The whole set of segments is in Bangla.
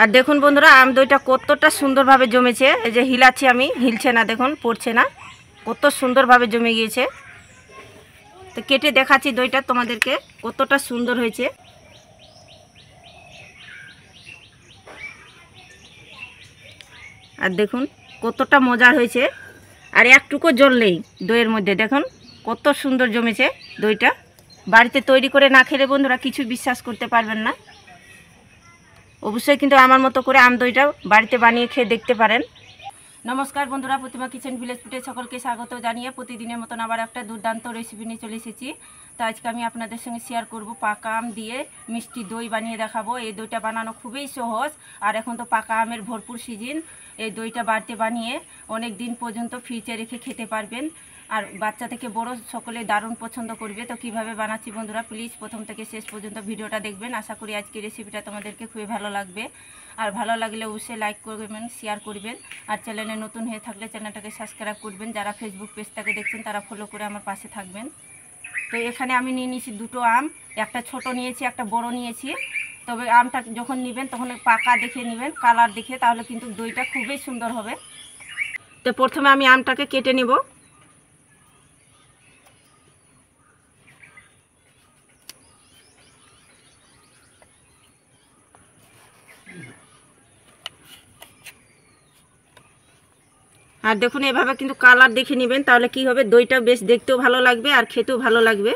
আর দেখুন বন্ধুরা আম দইটা কতটা সুন্দরভাবে জমেছে। এই যে হিলাচ্ছি আমি, হিলছে না, দেখুন পড়ছে না, কত সুন্দরভাবে জমে গিয়েছে। তো কেটে দেখাচ্ছি দইটা তোমাদেরকে কতটা সুন্দর হয়েছে। আর দেখুন কতটা মজার হয়েছে। আর একটুকু জল নেই দইয়ের মধ্যে, দেখুন কত সুন্দর জমেছে দইটা। বাড়িতে তৈরি করে না খেলে বন্ধুরা কিছু বিশ্বাস করতে পারবেন না। অবশ্যই কিন্তু আমার মতো করে আম দইটা বাড়িতে বানিয়ে খেয়ে দেখতে পারেন। নমস্কার বন্ধুরা, প্রতিমা কিচেন ভিলেজ ফুডে সকলকে স্বাগত জানিয়ে প্রতিদিনের মতন আবার একটা দুর্দান্ত রেসিপি নিয়ে চলে এসেছি। তো আজকে আমি আপনাদের সঙ্গে শেয়ার করব পাকা আম দিয়ে মিষ্টি দই বানিয়ে দেখাবো। এই দইটা বানানো খুবই সহজ, আর এখন তো পাকা আমের ভরপুর সিজন। এই দইটা বাড়িতে বানিয়ে অনেক দিন পর্যন্ত ফ্রিজে রেখে খেতে পারবেন, আর বাচ্চা থেকে বড় সকলে দারুণ পছন্দ করবে। তো কিভাবে বানাচ্ছি বন্ধুরা প্লিজ প্রথম থেকে শেষ পর্যন্ত ভিডিওটা দেখবেন। আশা করি আজকের রেসিপিটা তোমাদেরকে খুবই ভালো লাগবে। আর ভালো লাগলে অবশ্যই লাইক করবেন, শেয়ার করবেন, আর চ্যানেলে নতুন হয়ে থাকলে চ্যানেলটাকে সাবস্ক্রাইব করবেন। যারা ফেসবুক পেজটাকে দেখছেন তারা ফলো করে আমার পাশে থাকবেন। তো এখানে আমি নিয়ে নিয়েছি দুটো আম, একটা ছোট নিয়েছি একটা বড় নিয়েছি। তবে আমটা যখন নেবেন তখন পাকা দেখে নেবেন, কালার দেখে, তাহলে কিন্তু দইটা খুবই সুন্দর হবে। তো প্রথমে আমি আমটাকে কেটে নেব। আর দেখুন এভাবে কিন্তু কালার দেখে নেবেন, তাহলে কি হবে দইটা বেশ দেখতেও ভালো লাগবে আর খেতেও ভালো লাগবে।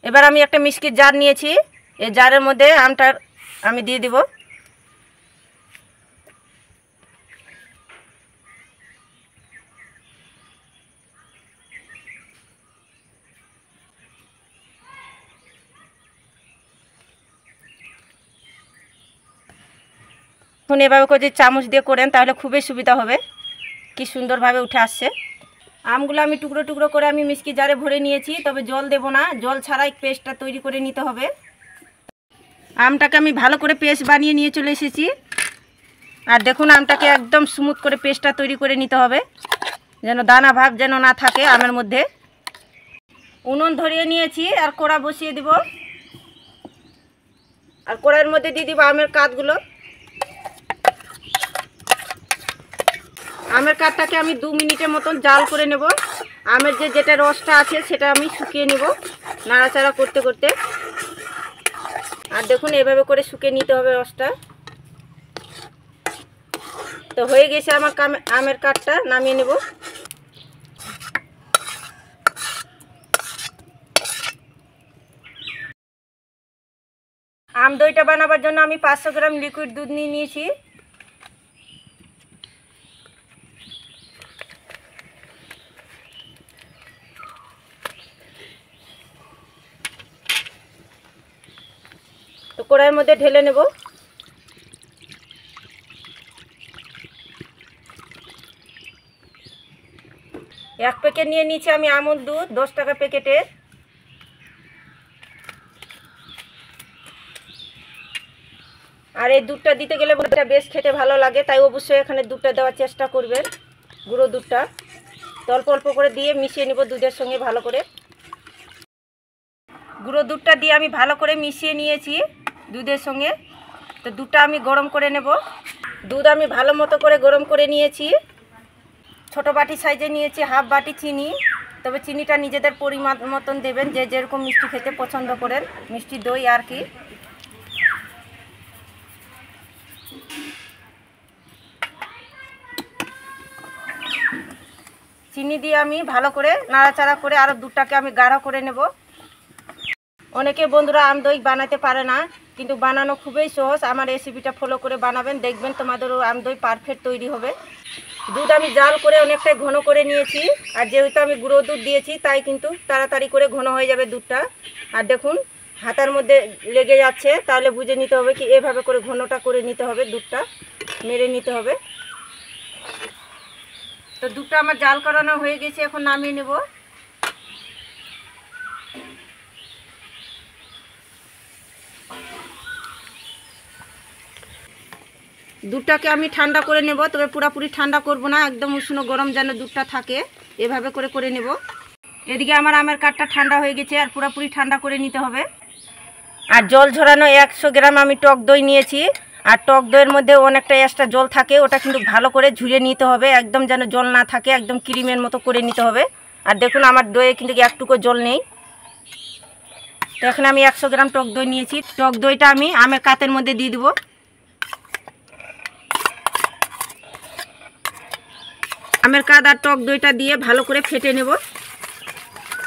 এবার আমি একটা মিষ্টির জার নিয়েছি, এই জারের মধ্যে আমটা আমি দিয়ে দিব। এখন এভাবে করে যদি চামচ দিয়ে করেন তাহলে খুবই সুবিধা হবে। কি সুন্দরভাবে উঠে আসছে। আমগুলো আমি টুকরো টুকরো করে আমি মিষ্টি জারে ভরে নিয়েছি, তবে জল দেব না, জল ছাড়াই পেস্টটা তৈরি করে নিতে হবে। আমটাকে আমি ভালো করে পেস্ট বানিয়ে নিয়ে চলে এসেছি। আর দেখুন আমটাকে একদম স্মুথ করে পেস্টটা তৈরি করে নিতে হবে, যেন দানা ভাব যেন না থাকে আমের মধ্যে। উনুন ধরিয়ে নিয়েছি আর কড়া বসিয়ে দিব, আর কড়াইয়ের মধ্যে দিয়ে দিব আমের কাঠগুলো। আমের কাঠটাকে আমি 2 মিনিটের মতন জাল করে নেব। আমের যেটা রসটা আছে সেটা আমি শুকিয়ে নেব নাড়াচাড়া করতে করতে। আর দেখুন এভাবে করে শুকিয়ে নিতে হবে রসটা। তো হয়ে গেছে আমার আমের কাঠটা, নামিয়ে নেব। আম দইটা বানাবার জন্য আমি 500 গ্রাম লিকুইড দুধ নিয়ে নিয়েছি। তো কড়াইয়ের মধ্যে ঢেলে নেব। এক প্যাকেট নিয়ে নিয়েছি আমি আমুল দুধ, 10 টাকা প্যাকেটের। আর এই দুধটা দিতে গেলে দুধটা বেশ খেতে ভালো লাগে, তাই অবশ্যই এখানে দুধটা দেওয়ার চেষ্টা করবেন, গুঁড়ো দুধটা। তো অল্প অল্প করে দিয়ে মিশিয়ে নেব দুধের সঙ্গে ভালো করে। গুঁড়ো দুধটা দিয়ে আমি ভালো করে মিশিয়ে নিয়েছি দুধের সঙ্গে। তো দুধটা আমি গরম করে নেব। দুধ আমি ভালো মতো করে গরম করে নিয়েছি। ছোটো বাটি সাইজে নিয়েছি হাফ বাটি চিনি, তবে চিনিটা নিজেদের পরিমাণ মতন দেবেন, যে যেরকম মিষ্টি খেতে পছন্দ করেন, মিষ্টি দই আর কি। চিনি দিয়ে আমি ভালো করে নাড়াচাড়া করে আরও দুধটাকে আমি গাঢ় করে নেব। অনেকে বন্ধুরা আম দই বানাতে পারে না, কিন্তু বানানো খুবই সহজ। আমার রেসিপিটা ফলো করে বানাবেন, দেখবেন তোমাদেরও আম দই পারফেক্ট তৈরি হবে। দুধ আমি জাল করে অনেকটাই ঘন করে নিয়েছি, আর যেহেতু আমি গুঁড়ো দুধ দিয়েছি তাই কিন্তু তাড়াতাড়ি করে ঘন হয়ে যাবে দুধটা। আর দেখুন হাতার মধ্যে লেগে যাচ্ছে, তাহলে বুঝে নিতে হবে কি এভাবে করে ঘনটা করে নিতে হবে, দুধটা মেরে নিতে হবে। তো দুধটা আমার জাল করানো হয়ে গেছে, এখন নামিয়ে নেব। দুধটাকে আমি ঠান্ডা করে নেব, তবে পুরোপুরি ঠান্ডা করব না, একদম উষ্ণ গরম যেন দুধটা থাকে এভাবে করে করে নেব। এদিকে আমার আমের কাঠটা ঠান্ডা হয়ে গেছে, আর পুরোপুরি ঠান্ডা করে নিতে হবে। আর জল ঝরানো 100 গ্রাম আমি টক দই নিয়েছি। আর টক দইয়ের মধ্যে অনেকটা এক্সট্রা জল থাকে, ওটা কিন্তু ভালো করে ঝুরিয়ে নিতে হবে, একদম যেন জল না থাকে, একদম ক্রিমের মতো করে নিতে হবে। আর দেখুন আমার দইয়ে কিন্তু একটুকু জল নেই। তো এখানে আমি 100 গ্রাম টক দই নিয়েছি। টক দইটা আমি আমের কাতের মধ্যে দিয়ে দেবো। আমের কাত আর টক দইটা দিয়ে ভালো করে ফেটে নেব,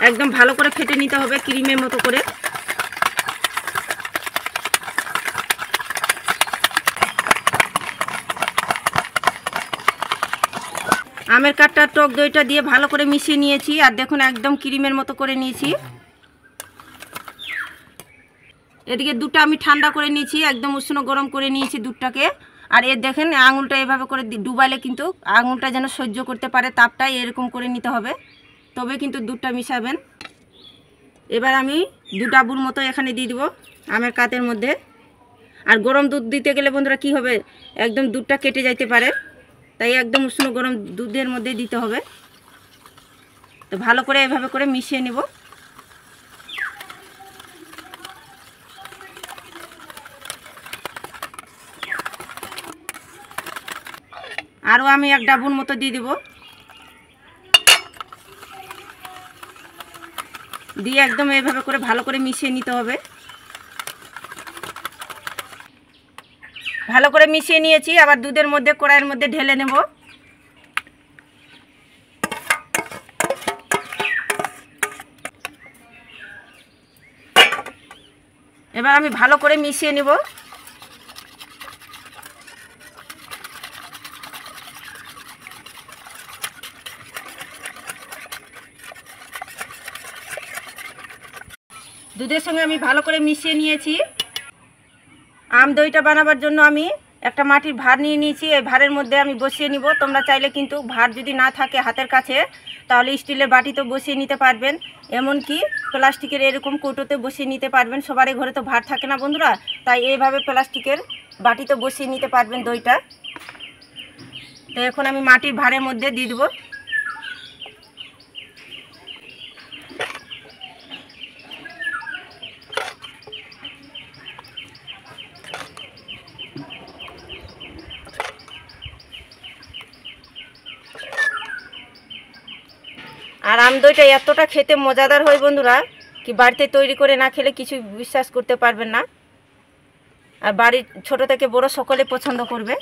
একদম ভালো করে ফেটে নিতে হবে ক্রিমের মতো করে। আমের কাঠটা টক দইটা দিয়ে ভালো করে মিশিয়ে নিয়েছি। আর দেখুন একদম ক্রিমের মতো করে নিয়েছি। এদিকে দুধটা আমি ঠান্ডা করে নিয়েছি, একদম উষ্ণ গরম করে নিয়েছি দুধটাকে। আর এর দেখেন আঙুলটা এভাবে করে ডুবাইলে কিন্তু আঙুলটা যেন সহ্য করতে পারে তাপটা, এরকম করে নিতে হবে, তবে কিন্তু দুধটা মিশাবেন। এবার আমি 2 ডাবুর মতো এখানে দিয়ে দিব আমের কাতের মধ্যে। আর গরম দুধ দিতে গেলে বন্ধুরা কি হবে, একদম দুধটা কেটে যাইতে পারে, তাই একদম উষ্ণ গরম দুধের মধ্যে দিতে হবে। তো ভালো করে এভাবে করে মিশিয়ে নেব। আরও আমি 1 ডাবুর মতো দিয়ে দেব, দিয়ে একদম এভাবে করে ভালো করে মিশিয়ে নিতে হবে। ভালো করে মিশিয়ে নিয়েছি। আবার দুধের মধ্যে কড়াইয়ের মধ্যে ঢেলে নেব। এবার আমি ভালো করে মিশিয়ে নেব। দুধের সঙ্গে আমি ভালো করে মিশিয়ে নিয়েছি। আম দইটা বানাবার জন্য আমি একটা মাটির ভাঁড় নিয়ে নিয়েছি। এই ভাঁড়ের মধ্যে আমি বসিয়ে নিব। তোমরা চাইলে কিন্তু ভাঁড় যদি না থাকে হাতের কাছে, তাহলে স্টিলের বাটিতে বসিয়ে নিতে পারবেন, এমনকি প্লাস্টিকের এরকম কৌটোতে বসিয়ে নিতে পারবেন। সবারই ঘরে তো ভাঁড় থাকে না বন্ধুরা, তাই এইভাবে প্লাস্টিকের বাটিতে বসিয়ে নিতে পারবেন দইটা। তো এখন আমি মাটির ভাঁড়ের মধ্যে দিয়ে দেবো। আর আম দইটা এতটা খেতে মজাদার হয় বন্ধুরা, কি বাড়িতে তৈরি করে না খেলে কিছু বিশ্বাস করতে পারবেন না। আর বাড়ির ছোট থেকে বড় সকলে পছন্দ করবে।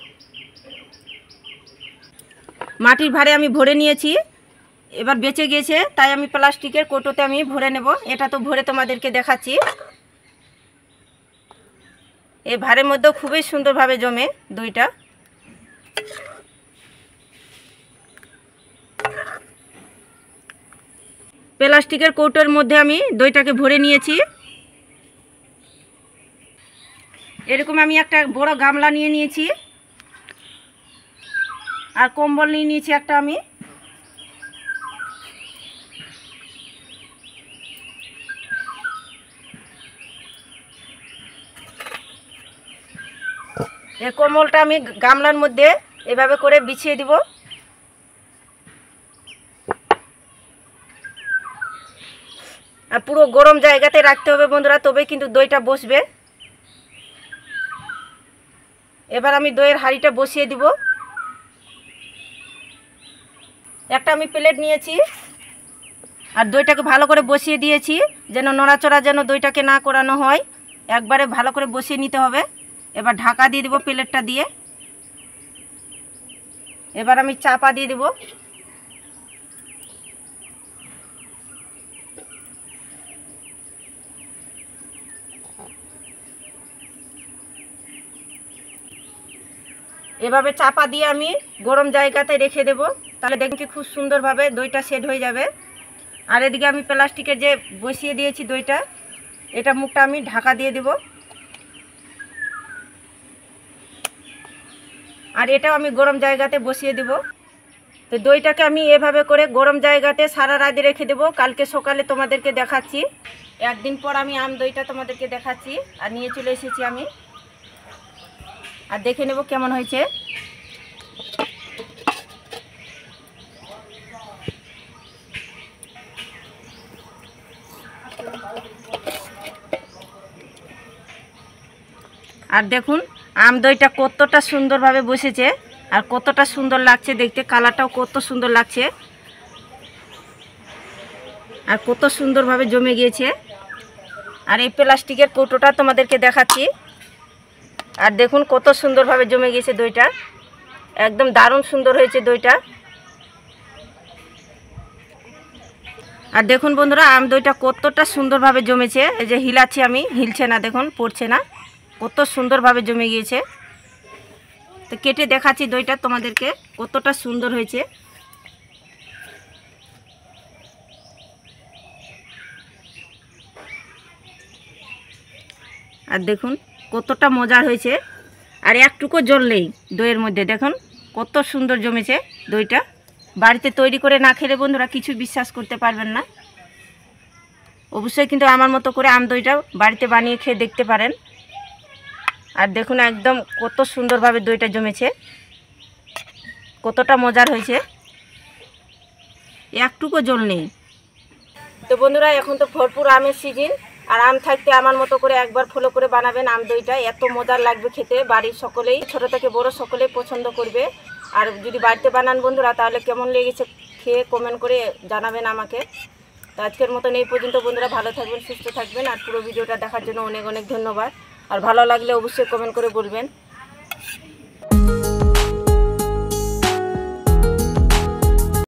মাটির ভাঁড়ে আমি ভরে নিয়েছি, এবার বেঁচে গিয়েছে তাই আমি প্লাস্টিকের কৌটোতে আমি ভরে নেব। এটা তো ভরে তোমাদেরকে দেখাচ্ছি। এই ভাঁড়ের মধ্যেও খুবই সুন্দরভাবে জমে দইটা। প্লাস্টিকের কৌটোর মধ্যে আমি দইটাকে ভরে নিয়েছি। এরকম আমি একটা বড় গামলা নিয়ে নিয়েছি, আর কম্বল নিয়ে নিয়েছি একটা আমি। এই কম্বলটা আমি গামলার মধ্যে এভাবে করে বিছিয়ে দিব। আর পুরো গরম জায়গাতে রাখতে হবে বন্ধুরা, তবে কিন্তু দইটা বসবে। এবার আমি দইয়ের হাঁড়িটা বসিয়ে দিব। একটা আমি প্লেট নিয়েছি, আর দইটাকে ভালো করে বসিয়ে দিয়েছি, যেন নড়াচড়া যেন দইটাকে না করানো হয়, একবারে ভালো করে বসিয়ে নিতে হবে। এবার ঢাকা দিয়ে দেবো প্লেটটা দিয়ে। এবার আমি চাপা দিয়ে দেবো। এভাবে চাপা দিয়ে আমি গরম জায়গাতে রেখে দেব, তাহলে দেখি খুব সুন্দরভাবে দইটা সেট হয়ে যাবে। আর এদিকে আমি প্লাস্টিকের যে বসিয়ে দিয়েছি দইটা, এটা মুখটা আমি ঢাকা দিয়ে দেব। আর এটাও আমি গরম জায়গাতে বসিয়ে দেব। তো দইটাকে আমি এভাবে করে গরম জায়গাতে সারা রাত রেখে দেব। কালকে সকালে তোমাদেরকে দেখাচ্ছি। একদিন পর আমি আম দইটা তোমাদেরকে দেখাচ্ছি। আর নিয়ে চলে এসেছি আমি, আর দেখে নেব কেমন হয়েছে। আর দেখুন আম দইটা কতটা সুন্দরভাবে বসেছে আর কতটা সুন্দর লাগছে দেখতে, কালারটাও কত সুন্দর লাগছে আর কত সুন্দরভাবে জমে গিয়েছে। আর এই প্লাস্টিকের কৌটোটা তোমাদেরকে দেখাচ্ছি। আর দেখুন কত সুন্দরভাবে জমে গিয়েছে দইটা, একদম দারুণ সুন্দর হয়েছে দইটা। আর দেখুন বন্ধুরা আম দইটা কতটা সুন্দরভাবে জমেছে, এই যে হিলাচ্ছি আমি, হিলছে না, দেখুন পড়ছে না, কত সুন্দরভাবে জমে গিয়েছে। তো কেটে দেখাচ্ছি দইটা তোমাদেরকে কতটা সুন্দর হয়েছে। আর দেখুন কতটা মজার হয়েছে, আর একটুকু জল নেই দইয়ের মধ্যে, দেখুন কত সুন্দর জমেছে দইটা। বাড়িতে তৈরি করে না খেলে বন্ধুরা কিছু বিশ্বাস করতে পারবেন না। অবশ্যই কিন্তু আমার মতো করে আম দইটা বাড়িতে বানিয়ে খেয়ে দেখতে পারেন। আর দেখুন একদম কত সুন্দরভাবে দইটা জমেছে, কতটা মজার হয়েছে, একটুকু জল নেই। তো বন্ধুরা এখন তো ভরপুর আমের সিজন, আর আম থাকতে আমার মতো করে একবার ফলো করে বানাবেন আম দইটা, এত মজার লাগবে খেতে। বাড়ির সকলেই, ছোট থেকে বড় সকলেই পছন্দ করবে। আর যদি বাড়িতে বানান বন্ধুরা তাহলে কেমন লেগেছে খেয়ে কমেন্ট করে জানাবেন আমাকে। তো আজকের মতন এই পর্যন্ত বন্ধুরা, ভালো থাকবেন, সুস্থ থাকবেন। আর পুরো ভিডিওটা দেখার জন্য অনেক অনেক ধন্যবাদ। আর ভালো লাগলে অবশ্যই কমেন্ট করে বলবেন।